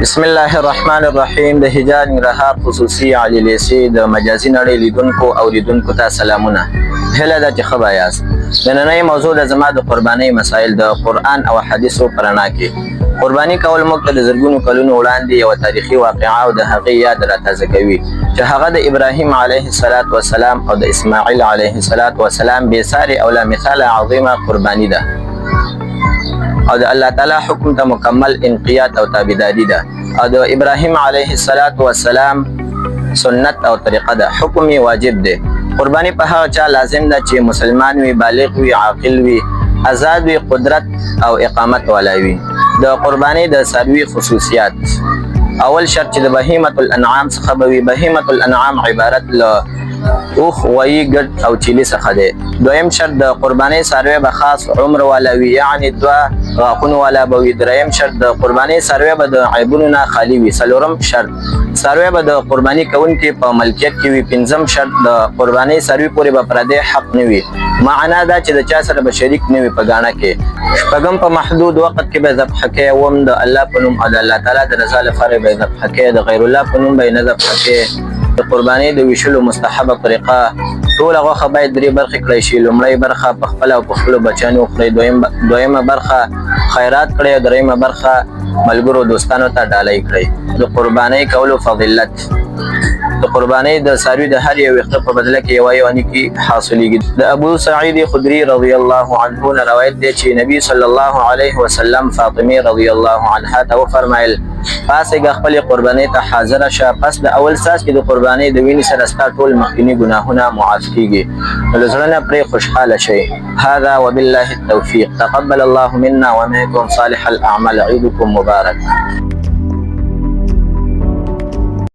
بسم الله الرحمن الرحیم. د حجاز ننګرهار خصوصي عالی لیسې د مجازي نړۍ لیدونکو او لیدونکو ته سلامونه. هله ده چې ښه به یاست. نننۍ موضوع د زما د قربانۍ مسایل د قرآن او حدیثو په رڼا کې. قرباني کول موږ ته د زرګونو کلونو وړاندې یوه تاریخي واقعه او د هغې یاد راتازه کوي چې هغه د ابراهیم علیه السلام او د اسماعیل علیه السلام بېسارې او لامثاله عظیمه قرباني ده او د الله تعالی حکم ته مکمل انقیاد او تابعداري ده او د ابراهیم علیه السلام سنت او طریقه ده. حکم یې واجب دی. قرباني په هغه چا لازم ده چې مسلمان وي، بالغ وي، عاقل وي، آزاد وي، قدرت او اقامت والا وي. د قرباني د څاروي خصوصیات: اول شرط چې د بهیمة الانعام څخه به وي. بهیمة الانعام عبارت له اوښ، غویي، ګډ او چیلي څخه دی. دویم شرط د قرباني څاروی به خاص عمر والا وي، یعنی 2 غاښونو والا به وي. دریم شرط د قرباني څاروی به د عیبونو نه خالي وي. څلورم شرط څاروی به د قرباني کوونکي په ملکیت کې وي. پنځم شرط د قرباني څاروي پورې به پردی حق نه وي، معنا دا چې د چا سره به شریک نه وي په ګاڼه کې. شپږم په محدود وخت کې به ذبح کوي. اووم د الله په نوم او د الله تعالی د رضا لپاره به ذبح کوي. د غیر الله په نوم به نه ذبح کوي. د قرباني د ویشلو مستحبه طریقه: ټوله غوښه باید 3 برخې کړی شي. لومړی برخه په خپله او په خپلو بچیانو وخورئ. دویمه برخه خیرات کړئ. دریمه برخه ملګرو دوستانو ته ډالۍ کړئ. د قربانۍ کولو فضیلت: د قربانۍ د څاروي د هر یو ویښته په بدله کې یوه نیکي حاصلیږي. د ابو سعید خدري رضی الله عنه نه روایت دی چې نبی صلی الله علیه وسلم فاطمه رضی الله عنها ته وفرمایل: پاسېږه خپلې قربانۍ ته حاضره شه. پس د اول څاڅکي د قربانۍ د وینې سره ستا ټول مخکیني ګناهونه معاف کیږي. نو له زړه نه پرې خوشحاله شئ. هذا وبالله التوفیق. تقبل الله منا ومنکم صالح الاعمال. عیدکم مبارک.